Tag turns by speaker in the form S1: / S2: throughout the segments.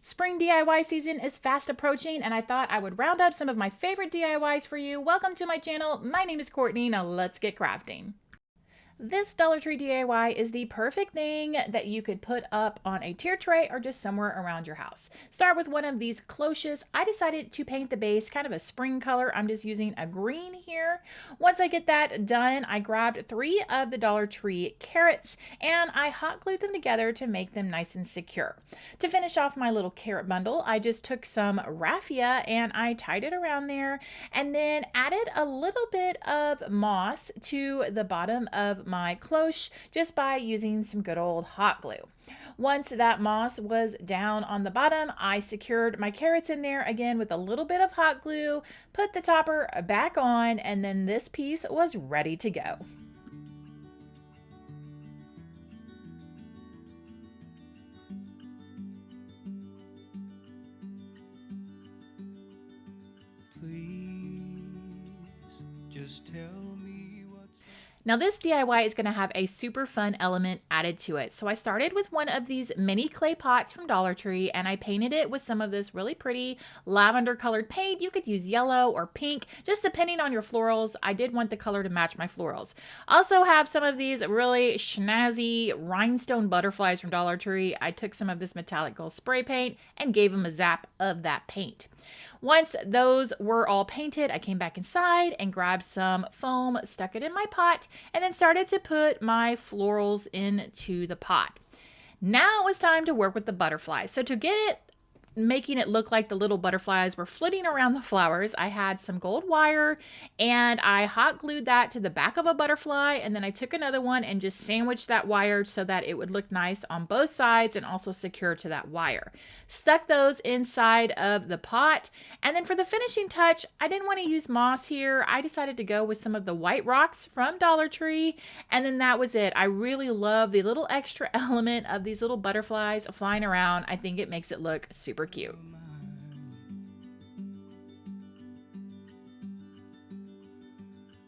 S1: Spring DIY season is fast approaching, and I thought I would round up some of my favorite DIYs for you. Welcome to my channel. My name is Courtney. Now let's get crafting. This Dollar Tree DIY is the perfect thing that you could put up on a tier tray or just somewhere around your house. Start with one of these cloches. I decided to paint the base kind of a spring color. I'm just using a green here. Once I get that done, I grabbed 3 of the Dollar Tree carrots and I hot glued them together to make them nice and secure. To finish off my little carrot bundle, I just took some raffia and I tied it around there and then added a little bit of moss to the bottom of my cloche just by using some good old hot glue. Once that moss was down on the bottom, I secured my carrots in there again with a little bit of hot glue, put the topper back on, and then this piece was ready to go.
S2: Please just tell me what's...
S1: Now this DIY is going to have a super fun element added to it. So I started with one of these mini clay pots from Dollar Tree and I painted it with some of this really pretty lavender colored paint. You could use yellow or pink, just depending on your florals. I did want the color to match my florals. Also have some of these really snazzy rhinestone butterflies from Dollar Tree. I took some of this metallic gold spray paint and gave them a zap of that paint. Once those were all painted, I came back inside and grabbed some foam, stuck it in my pot, and then started to put my florals into the pot. Now it was time to work with the butterflies. So to get it making it look like the little butterflies were flitting around the flowers, I had some gold wire and I hot glued that to the back of a butterfly, and then I took another one and just sandwiched that wire so that it would look nice on both sides and also secure to that wire. Stuck those inside of the pot, and then for the finishing touch, I didn't want to use moss here. I decided to go with some of the white rocks from Dollar Tree, and then that was it. I really love the little extra element of these little butterflies flying around. I think it makes it look super cute.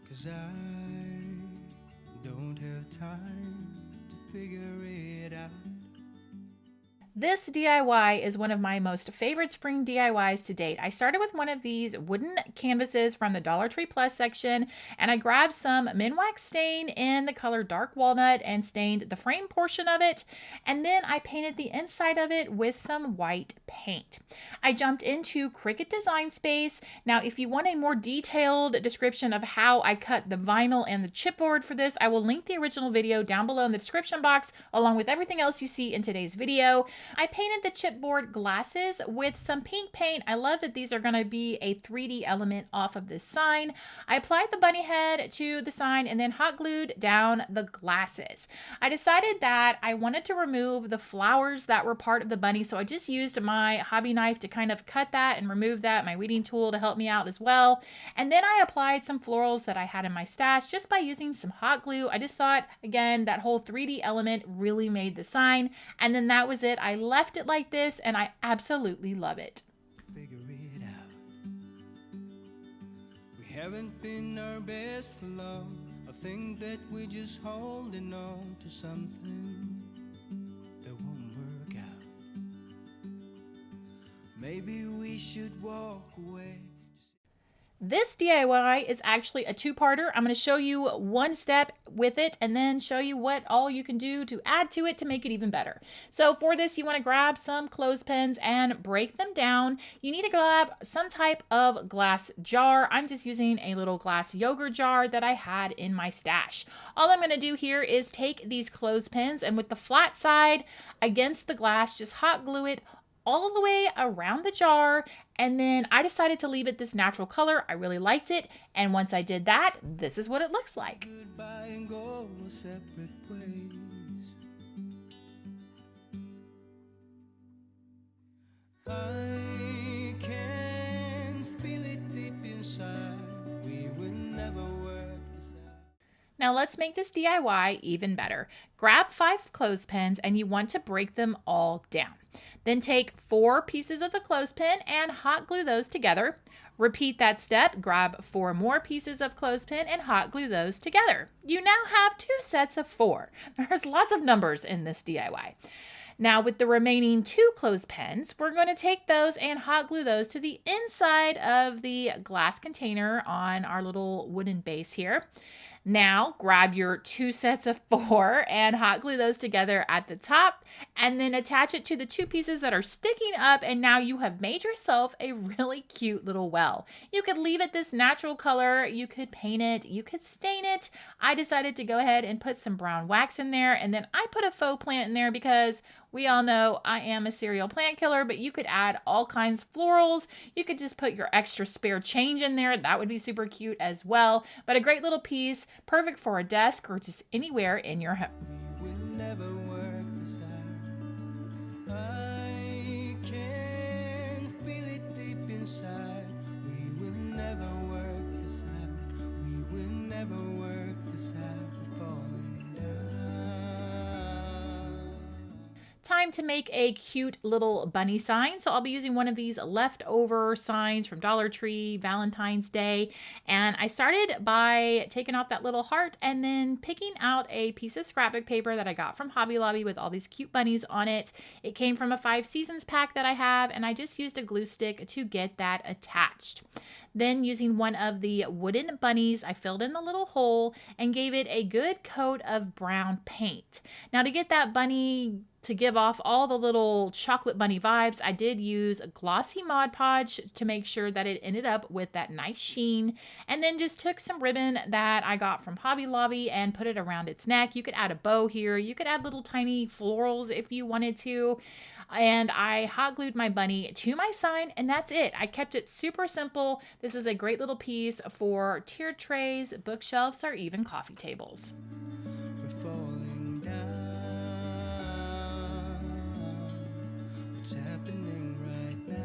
S2: Cause I don't have time to figure it out.
S1: This DIY is one of my most favorite spring DIYs to date. I started with one of these wooden canvases from the Dollar Tree Plus section, and I grabbed some Minwax stain in the color Dark Walnut and stained the frame portion of it, and then I painted the inside of it with some white paint. I jumped into Cricut Design Space. Now, if you want a more detailed description of how I cut the vinyl and the chipboard for this, I will link the original video down below in the description box, along with everything else you see in today's video. I painted the chipboard glasses with some pink paint. I love that these are going to be a 3D element off of this sign. I applied the bunny head to the sign and then hot glued down the glasses. I decided that I wanted to remove the flowers that were part of the bunny, so I just used my hobby knife to kind of cut that and remove that, my weeding tool to help me out as well. And then I applied some florals that I had in my stash just by using some hot glue. I just thought, again, that whole 3D element really made the sign. And then that was it. I left it like this and I absolutely love it.
S2: Figure it out. We haven't been our best for long. I think that we're just holding on to something that won't work out. Maybe we should walk away.
S1: This DIY is actually a two-parter. I'm going to show you one step with it and then show you what all you can do to add to it to make it even better. So for this, you want to grab some clothespins and break them down. You need to grab some type of glass jar. I'm just using a little glass yogurt jar that I had in my stash. All I'm going to do here is take these clothespins and with the flat side against the glass, just hot glue it all the way around the jar, and then I decided to leave it this natural color. I really liked it, and once I did that, this is what it looks like.
S2: Goodbye and go separate ways. I can feel it deep inside. We will never work this out.
S1: Now let's make this DIY even better. Grab 5 clothespins and you want to break them all down. Then take 4 pieces of the clothespin and hot glue those together. Repeat that step, grab 4 more pieces of clothespin and hot glue those together. You now have 2 sets of 4. There's lots of numbers in this DIY. Now with the remaining 2 clothespins, we're going to take those and hot glue those to the inside of the glass container on our little wooden base here. Now grab your 2 sets of 4 and hot glue those together at the top, and then attach it to the 2 pieces that are sticking up, and now you have made yourself a really cute little well. You could leave it this natural color, you could paint it, you could stain it. I decided to go ahead and put some brown wax in there, and then I put a faux plant in there because we all know I am a serial plant killer, but you could add all kinds of florals. You could just put your extra spare change in there. That would be super cute as well. But a great little piece, perfect for a desk or just anywhere in your home.
S2: We will never work this out. I can feel it deep inside. We will never work this out. We will never work this out. We're falling down.
S1: Time to make a cute little bunny sign. So I'll be using one of these leftover signs from Dollar Tree, Valentine's Day. And I started by taking off that little heart and then picking out a piece of scrapbook paper that I got from Hobby Lobby with all these cute bunnies on it. It came from a 5 seasons pack that I have, and I just used a glue stick to get that attached. Then using one of the wooden bunnies, I filled in the little hole and gave it a good coat of brown paint. Now to get that bunny to give off all the little chocolate bunny vibes, I did use a glossy Mod Podge to make sure that it ended up with that nice sheen, and then just took some ribbon that I got from Hobby Lobby and put it around its neck. You could add a bow here, you could add little tiny florals if you wanted to, and I hot glued my bunny to my sign, and that's it. I kept it super simple. This is a great little piece for tiered trays, bookshelves, or even coffee tables.
S2: We're falling down. What's happening right now?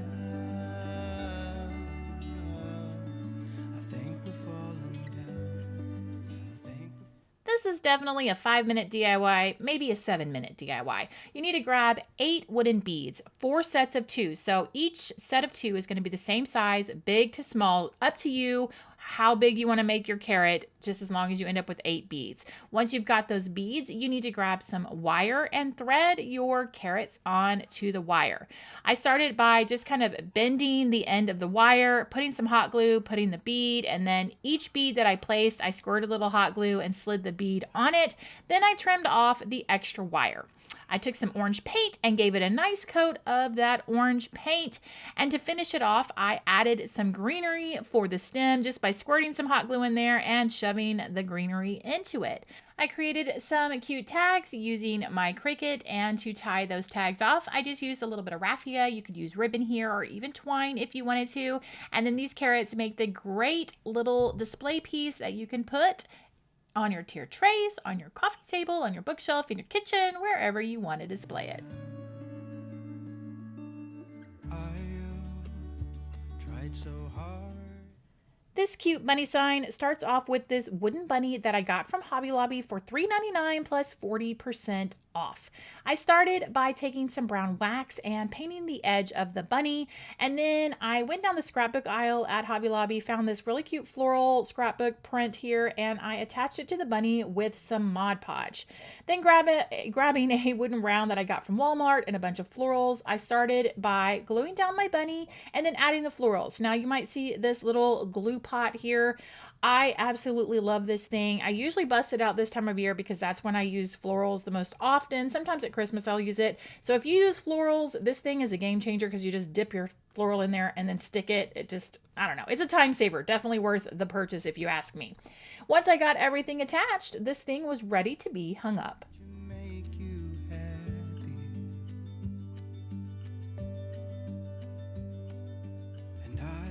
S2: I think we're falling down. I think we're
S1: This is definitely a 5-minute DIY, maybe a 7-minute DIY. You need to grab 8 wooden beads, 4 sets of 2. So each set of 2 is going to be the same size, big to small, up to you how big you want to make your carrot, just as long as you end up with 8 beads. Once you've got those beads, you need to grab some wire and thread your carrots on to the wire. I started by just kind of bending the end of the wire, putting some hot glue, putting the bead, and then each bead that I placed, I squirted a little hot glue and slid the bead on it. Then I trimmed off the extra wire. I took some orange paint and gave it a nice coat of that orange paint. And to finish it off, I added some greenery for the stem just by squirting some hot glue in there and shoving the greenery into it. I created some cute tags using my Cricut, and to tie those tags off, I just used a little bit of raffia. You could use ribbon here or even twine if you wanted to. And then these carrots make the great little display piece that you can put on your tiered trays, on your coffee table, on your bookshelf, in your kitchen, wherever you want to display it.
S2: I tried so hard.
S1: This cute bunny sign starts off with this wooden bunny that I got from Hobby Lobby for $3.99 plus 40% off. I started by taking some brown wax and painting the edge of the bunny, and then I went down the scrapbook aisle at Hobby Lobby, found this really cute floral scrapbook print here, and I attached it to the bunny with some Mod Podge. Then grabbing a wooden round that I got from Walmart and a bunch of florals, I started by gluing down my bunny and then adding the florals. Now you might see this little glue pot here. I absolutely love this thing. I usually bust it out this time of year because that's when I use florals the most often. Sometimes at Christmas I'll use it. So if you use florals, this thing is a game changer because you just dip your floral in there and then stick it. It just, I don't know. It's a time saver. Definitely worth the purchase if you ask me. Once I got everything attached, this thing was ready to be hung up.
S2: To make you happy. And I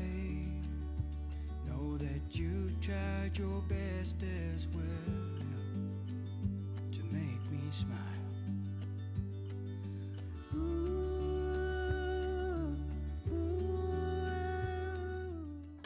S2: know that you tried your best as well to make me smile.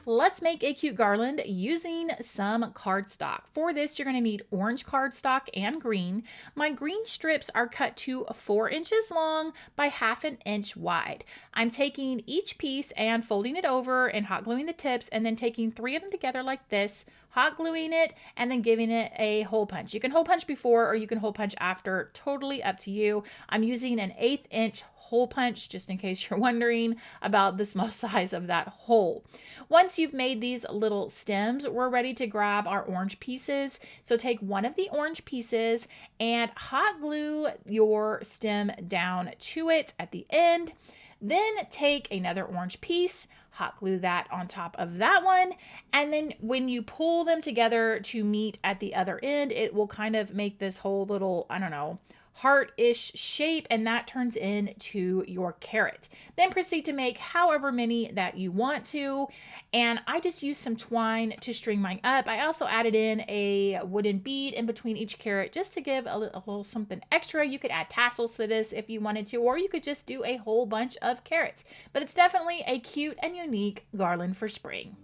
S1: Let's make a cute garland using some cardstock. For this, you're going to need orange cardstock and green. My green strips are cut to 4 inches long by 1/2 inch wide. I'm taking each piece and folding it over and hot gluing the tips, and then taking 3 of them together like this, hot gluing it, and then giving it a hole punch. You can hole punch before or you can hole punch after, totally up to you. I'm using an 1/8 inch hole punch just in case you're wondering about the small size of that hole. Once you've made these little stems, we're ready to grab our orange pieces. So take one of the orange pieces and hot glue your stem down to it at the end. Then take another orange piece, hot glue that on top of that one, and then when you pull them together to meet at the other end, it will kind of make this whole little, I don't know, heart-ish shape, and that turns into your carrot. Then proceed to make however many that you want to, and I just used some twine to string mine up. I also added in a wooden bead in between each carrot just to give a little something extra. You could add tassels to this if you wanted to, or you could just do a whole bunch of carrots, but it's definitely a cute and unique garland for spring.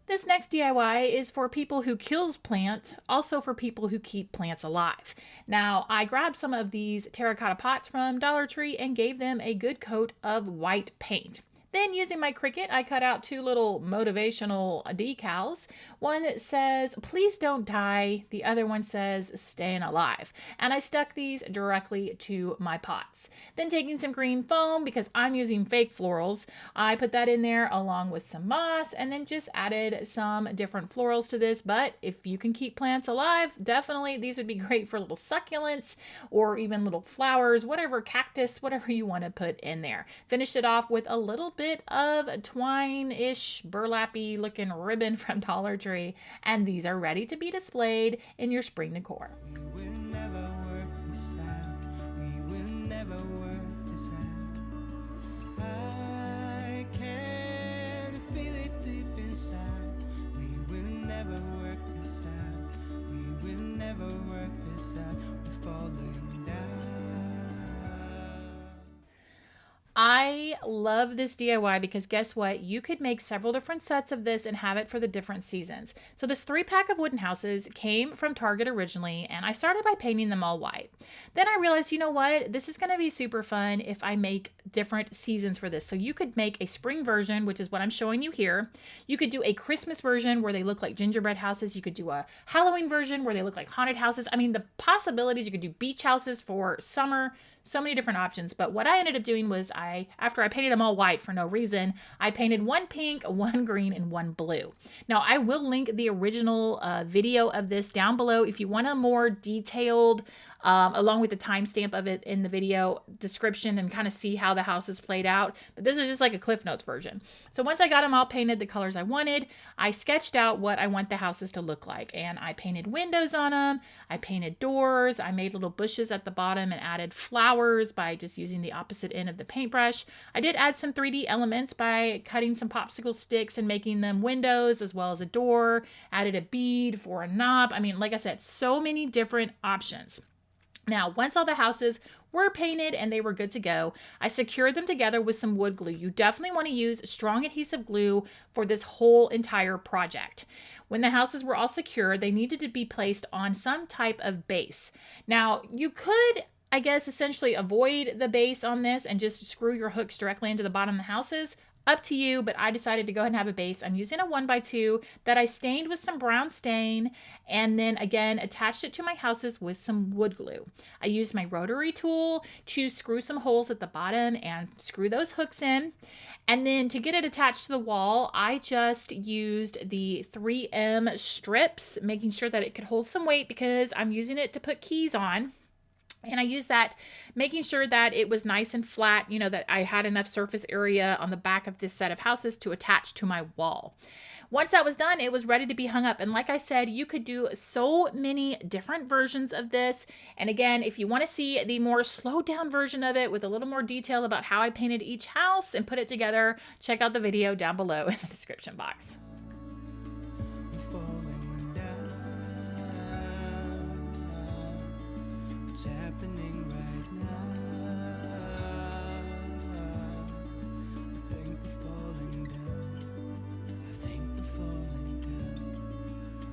S1: This next DIY is for people who kill plants, also for people who keep plants alive. Now, I grabbed some of these terracotta pots from Dollar Tree and gave them a good coat of white paint. Then using my Cricut, I cut out 2 little motivational decals. One says, "Please don't die." The other one says, "Staying alive." And I stuck these directly to my pots. Then taking some green foam, because I'm using fake florals, I put that in there along with some moss, and then just added some different florals to this. But if you can keep plants alive, definitely these would be great for little succulents or even little flowers, whatever, cactus, whatever you want to put in there. Finished it off with a little bit of twine-ish burlappy looking ribbon from Dollar Tree, and these are ready to be displayed in your spring decor.
S2: We will never work this out. We will never work this out. I can feel it deep inside. We will never work this out. We will never work this out. We're falling down.
S1: I love this DIY because guess what? You could make several different sets of this and have it for the different seasons. So this 3-pack of wooden houses came from Target originally, and I started by painting them all white. Then I realized, you know what? This is going to be super fun if I make different seasons for this. So you could make a spring version, which is what I'm showing you here. You could do a Christmas version where they look like gingerbread houses. You could do a Halloween version where they look like haunted houses. I mean, the possibilities, you could do beach houses for summer, so many different options. But what I ended up doing was after I painted them all white for no reason, I painted one pink, one green, and one blue. Now I will link the original video of this down below if you want a more detailed, along with the timestamp of it in the video description, and kind of see how the house is played out. But this is just like a Cliff Notes version. So once I got them all painted the colors I wanted, I sketched out what I want the houses to look like. And I painted windows on them. I painted doors. I made little bushes at the bottom and added flowers by just using the opposite end of the paintbrush. I did add some 3D elements by cutting some popsicle sticks and making them windows as well as a door. Added a bead for a knob. I mean, like I said, so many different options. Now, once all the houses were painted and they were good to go, I secured them together with some wood glue. You definitely want to use strong adhesive glue for this whole entire project. When the houses were all secured, they needed to be placed on some type of base. Now, you could, I guess, essentially avoid the base on this and just screw your hooks directly into the bottom of the houses. Up to you, but I decided to go ahead and have a base. I'm using a 1x2 that I stained with some brown stain, and then again attached it to my houses with some wood glue. I used my rotary tool to screw some holes at the bottom and screw those hooks in. And then to get it attached to the wall, I just used the 3M strips, making sure that it could hold some weight because I'm using it to put keys on. And I used that, making sure that it was nice and flat, you know, that I had enough surface area on the back of this set of houses to attach to my wall. Once that was done, it was ready to be hung up. And like I said, you could do so many different versions of this. And again, if you want to see the more slowed down version of it with a little more detail about how I painted each house and put it together, check out the video down below in the description box.
S2: We're falling down. What's happening right now? I think we're falling down. I think we're falling down.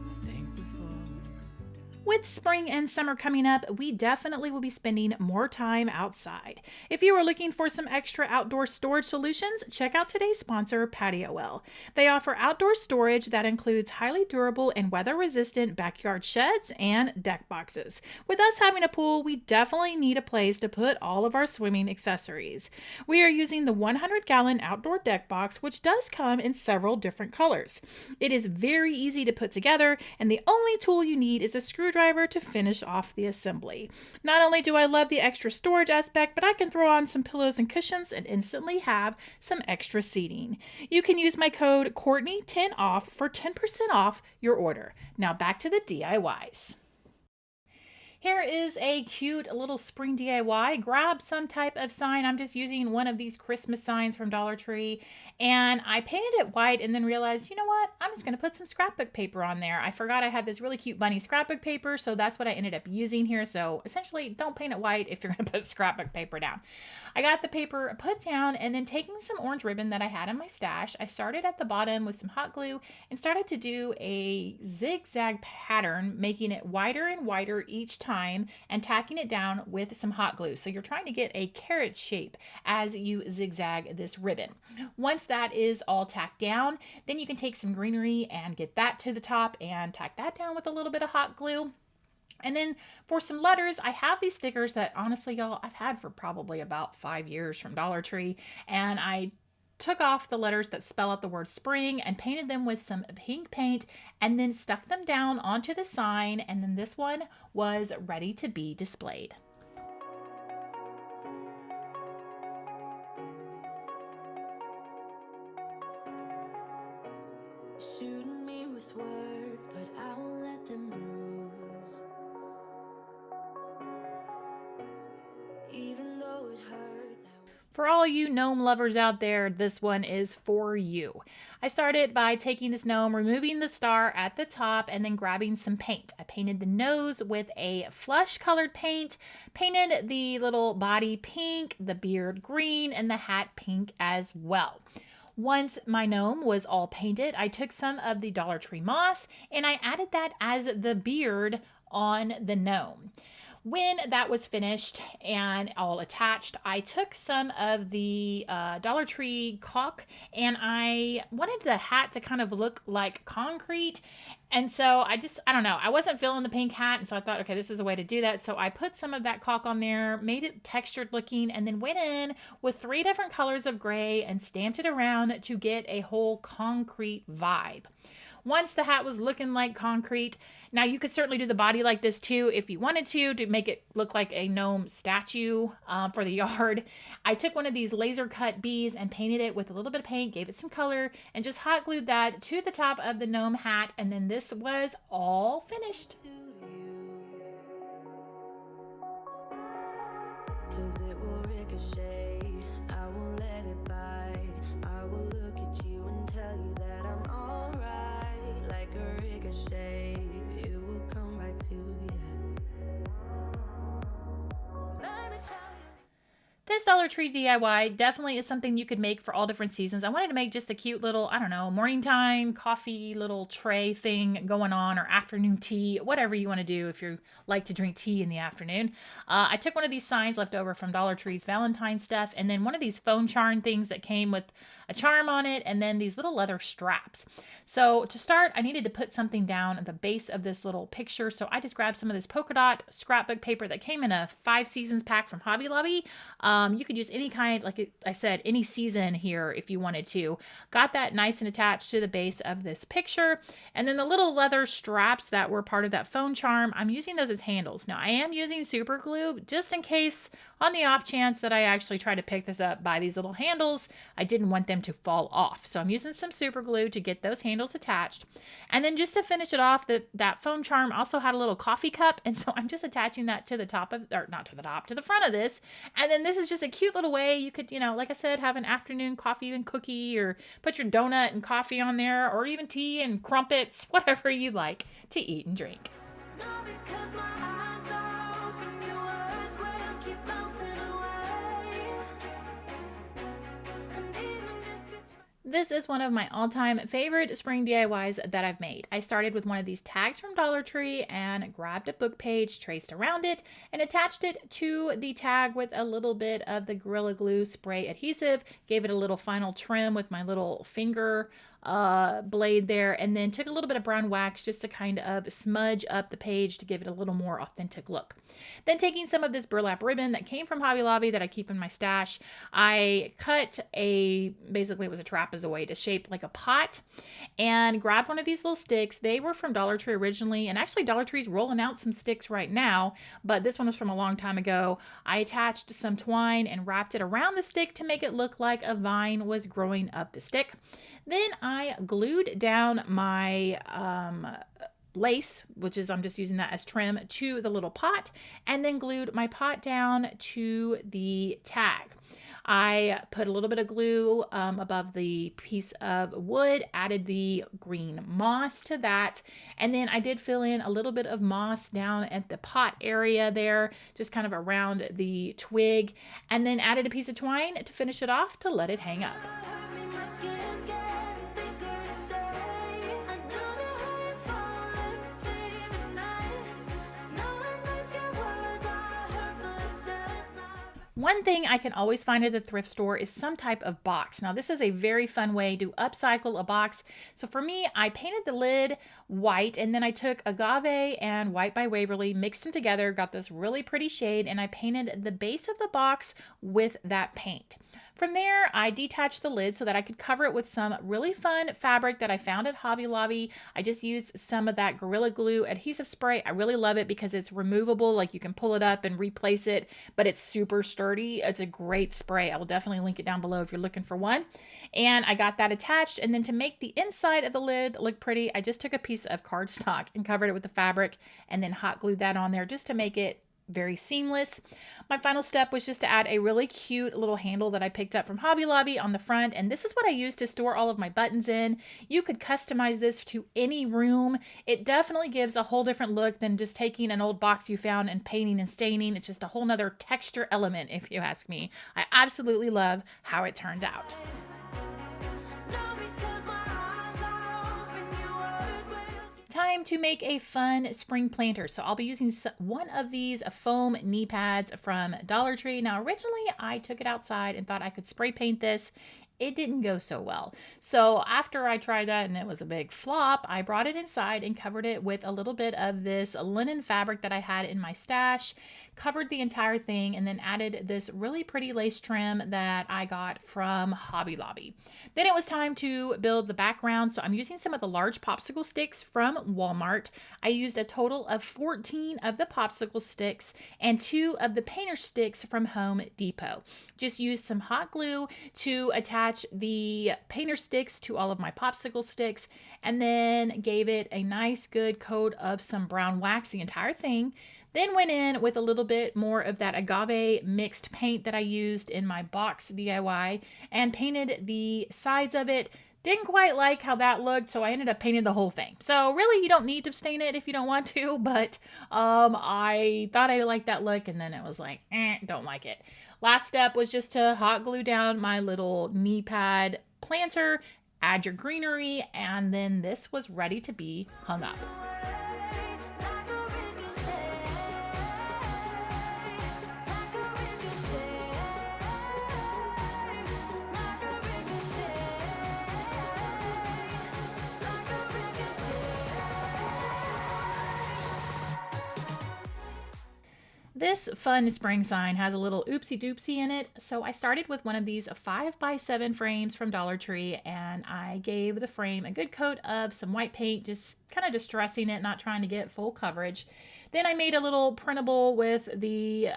S2: I think we're falling down.
S1: With spring and summer coming up, we definitely will be spending more time outside. If you are looking for some extra outdoor storage solutions, check out today's sponsor, PatioWell. They offer outdoor storage that includes highly durable and weather-resistant backyard sheds and deck boxes. With us having a pool, we definitely need a place to put all of our swimming accessories. We are using the 100-gallon outdoor deck box, which does come in several different colors. It is very easy to put together, and the only tool you need is a screwdriver to finish off the assembly. Not only do I love the extra storage aspect, but I can throw on some pillows and cushions and instantly have some extra seating. You can use my code Courtney10OFF for 10% off your order. Now back to the DIYs. Here is a cute little spring DIY. Grab some type of sign. I'm just using one of these Christmas signs from Dollar Tree, and I painted it white and then realized, you know what? I'm just going to put some scrapbook paper on there. I forgot I had this really cute bunny scrapbook paper, so that's what I ended up using here. So essentially, don't paint it white if you're going to put scrapbook paper down. I got the paper put down, and then taking some orange ribbon that I had in my stash, I started at the bottom with some hot glue and started to do a zigzag pattern, making it wider and wider each time and tacking it down with some hot glue. So you're trying to get a carrot shape as you zigzag this ribbon. Once that is all tacked down, then you can take some greenery and get that to the top and tack that down with a little bit of hot glue. And then for some letters, I have these stickers that honestly, y'all, I've had for probably about 5 years from Dollar Tree. And I took off the letters that spell out the word spring and painted them with some pink paint and then stuck them down onto the sign. And then this one was ready to be displayed.
S2: Shooting me with words, but I won't let them bruise. Even though it hurts,
S1: For all you gnome lovers out there, this one is for you. I started by taking this gnome, removing the star at the top, and then grabbing some paint. I painted the nose with a flush colored paint, painted the little body pink, the beard green, and the hat pink as well. Once my gnome was all painted, I took some of the Dollar Tree moss and I added that as the beard on the gnome. When that was finished and all attached, I took some of the Dollar Tree caulk and I wanted the hat to kind of look like concrete. And so I don't know, I wasn't feeling the pink hat. And so I thought, okay, this is a way to do that. So I put some of that caulk on there, made it textured looking, and then went in with 3 different colors of gray and stamped it around to get a whole concrete vibe. Once the hat was looking like concrete, now you could certainly do the body like this too if you wanted to make it look like a gnome statue for the yard. I took one of these laser cut bees and painted it with a little bit of paint, gave it some color, and just hot glued that to the top of the gnome hat, and then this was all finished.
S2: Cause it will ricochet, I won't let it bite. I will look at you and tell you that I'm alright. Like a ricochet, it will come back to you. Let me tell you.
S1: This Dollar Tree DIY definitely is something you could make for all different seasons. I wanted to make just a cute little, I don't know, morning time coffee little tray thing going on, or afternoon tea, whatever you want to do if you like to drink tea in the afternoon. I took one of these signs left over from Dollar Tree's Valentine stuff, and then one of these phone charm things that came with a charm on it, and then these little leather straps. So to start, I needed to put something down at the base of this little picture. So I just grabbed some of this polka dot scrapbook paper that came in a 5 seasons pack from Hobby Lobby. You could use any kind, like I said, any season here if you wanted to. Got that nice and attached to the base of this picture. And then the little leather straps that were part of that phone charm, I'm using those as handles. Now I am using super glue just in case, on the off chance that I actually try to pick this up by these little handles, I didn't want them to fall off. So I'm using some super glue to get those handles attached. And then just to finish it off, that phone charm also had a little coffee cup. And so I'm just attaching that to the top of, or not to the top, to the front of this. And then this is just a cute little way you could, like I said, have an afternoon coffee and cookie, or put your donut and coffee on there, or even tea and crumpets, whatever you like to eat and drink. This is one of my all-time favorite spring DIYs that I've made. I started with one of these tags from Dollar Tree and grabbed a book page, traced around it, and attached it to the tag with a little bit of the Gorilla Glue spray adhesive. Gave it a little final trim with my little finger blade there, and then took a little bit of brown wax just to kind of smudge up the page to give it a little more authentic look. Then taking some of this burlap ribbon that came from Hobby Lobby that I keep in my stash, I cut basically it was a trapezoid, a shape like a pot, and grabbed one of these little sticks. They were from Dollar Tree originally, and actually Dollar Tree's rolling out some sticks right now, but this one was from a long time ago. I attached some twine and wrapped it around the stick to make it look like a vine was growing up the stick. Then I glued down my lace, which is, I'm just using that as trim, to the little pot, and then glued my pot down to the tag. I put a little bit of glue above the piece of wood, added the green moss to that, and then I did fill in a little bit of moss down at the pot area there, just kind of around the twig, and then added a piece of twine to finish it off to let it hang up. One thing I can always find at the thrift store is some type of box. Now, this is a very fun way to upcycle a box. So for me, I painted the lid white, and then I took Agave and White by Waverly, mixed them together, got this really pretty shade, and I painted the base of the box with that paint. From there, I detached the lid so that I could cover it with some really fun fabric that I found at Hobby Lobby. I just used some of that Gorilla Glue adhesive spray. I really love it because it's removable, like you can pull it up and replace it, but it's super sturdy. It's a great spray. I will definitely link it down below if you're looking for one. And I got that attached, and then to make the inside of the lid look pretty, I just took a piece of cardstock and covered it with the fabric and then hot glued that on there just to make it very seamless. My final step was just to add a really cute little handle that I picked up from Hobby Lobby on the front, and this is what I use to store all of my buttons in. You could customize this to any room. It definitely gives a whole different look than just taking an old box you found and painting and staining. It's just a whole nother texture element, if you ask me. I absolutely love how it turned out. Time to make a fun spring planter. So I'll be using one of these foam knee pads from Dollar Tree. Now, originally I took it outside and thought I could spray paint this. It didn't go so well. So after I tried that and it was a big flop, I brought it inside and covered it with a little bit of this linen fabric that I had in my stash, covered the entire thing, and then added this really pretty lace trim that I got from Hobby Lobby. Then it was time to build the background. So I'm using some of the large popsicle sticks from Walmart. I used a total of 14 of the popsicle sticks and 2 of the painter sticks from Home Depot. Just used some hot glue to attach the painter sticks to all of my popsicle sticks, and then gave it a nice good coat of some brown wax, the entire thing. Then went in with a little bit more of that agave mixed paint that I used in my box DIY and painted the sides of it. Didn't quite like how that looked, so I ended up painting the whole thing. So really, you don't need to stain it if you don't want to, but I thought I liked that look, and then it was like, don't like it. Last step was just to hot glue down my little knee pad planter, add your greenery, and then this was ready to be hung up. This fun spring sign has a little oopsie doopsie in it. So I started with one of these 5x7 frames from Dollar Tree, and I gave the frame a good coat of some white paint, just kind of distressing it, not trying to get full coverage. Then I made a little printable with the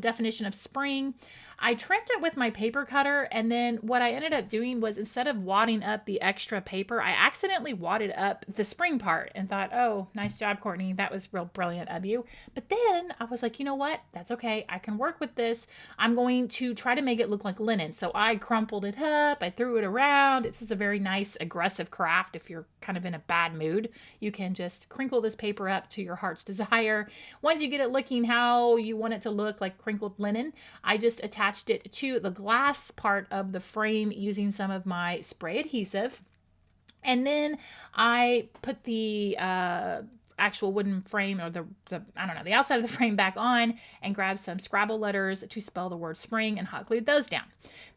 S1: definition of spring. I trimmed it with my paper cutter, and then what I ended up doing was, instead of wadding up the extra paper, I accidentally wadded up the spring part and thought, oh, nice job, Courtney. That was real brilliant of you. But then I was like, you know what? That's okay. I can work with this. I'm going to try to make it look like linen. So I crumpled it up. I threw it around. This is a very nice, aggressive craft. If you're kind of in a bad mood, you can just crinkle this paper up to your heart's desire. Once you get it looking how you want it to look, like crinkled linen, I just attached it to the glass part of the frame using some of my spray adhesive. And then I put the actual wooden frame, or the I don't know, the outside of the frame back on, and grabbed some Scrabble letters to spell the word spring and hot glued those down.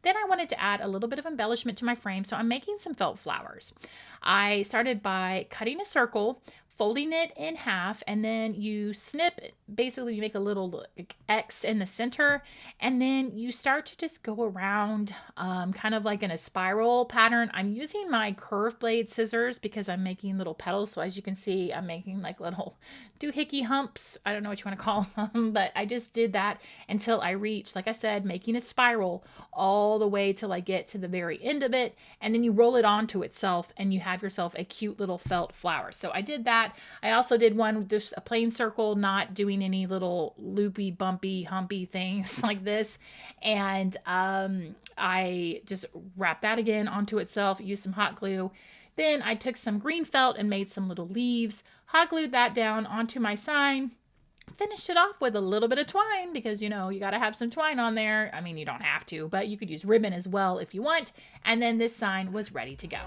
S1: Then I wanted to add a little bit of embellishment to my frame, so I'm making some felt flowers. I started by cutting a circle, folding it in half, and then you snip, basically you make a little X in the center, and then you start to just go around kind of like in a spiral pattern. I'm using my curved blade scissors because I'm making little petals, so as you can see, I'm making like little doohickey humps. I don't know what you want to call them, but I just did that until I reached, like I said, making a spiral all the way till I get to the very end of it, and then you roll it onto itself and you have yourself a cute little felt flower. So I did that. I also did one with just a plain circle, not doing any little loopy, bumpy, humpy things like this. And I just wrapped that again onto itself, used some hot glue. Then I took some green felt and made some little leaves, hot glued that down onto my sign, finished it off with a little bit of twine because, you know, you got to have some twine on there. I mean, you don't have to, but you could use ribbon as well if you want. And then this sign was ready to go.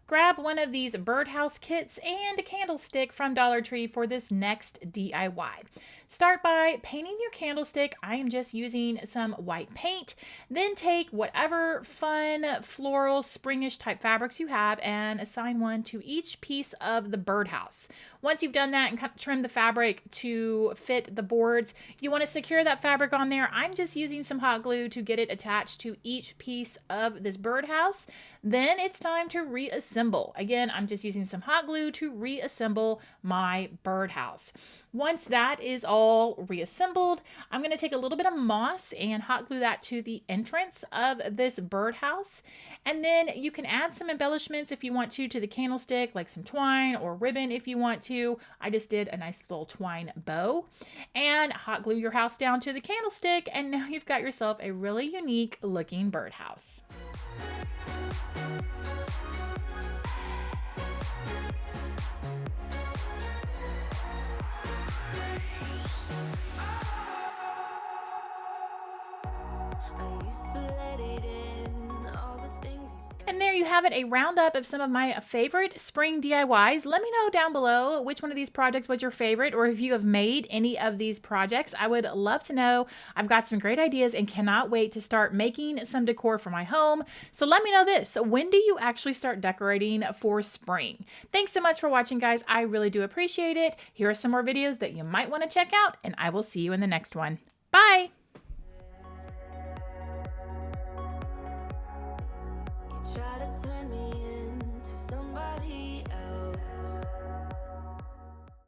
S1: Grab one of these birdhouse kits and a candlestick from Dollar Tree for this next DIY. Start by painting your candlestick. I am just using some white paint. Then take whatever fun floral springish type fabrics you have and assign one to each piece of the birdhouse. Once you've done that and trim the fabric to fit the boards, you want to secure that fabric on there. I'm just using some hot glue to get it attached to each piece of this birdhouse. Then it's time to reassemble. Again, I'm just using some hot glue to reassemble my birdhouse. Once that is all reassembled, I'm going to take a little bit of moss and hot glue that to the entrance of this birdhouse. And then you can add some embellishments if you want to the candlestick, like some twine or ribbon if you want to. I just did a nice little twine bow, and hot glue your house down to the candlestick, and now you've got yourself a really unique looking birdhouse. And there you have it, a roundup of some of my favorite spring DIYs. Let me know down below which one of these projects was your favorite, or if you have made any of these projects. I would love to know. I've got some great ideas and cannot wait to start making some decor for my home. So let me know this. When do you actually start decorating for spring? Thanks so much for watching, guys. I really do appreciate it. Here are some more videos that you might want to check out, and I will see you in the next one. Bye!
S2: Try to turn me in.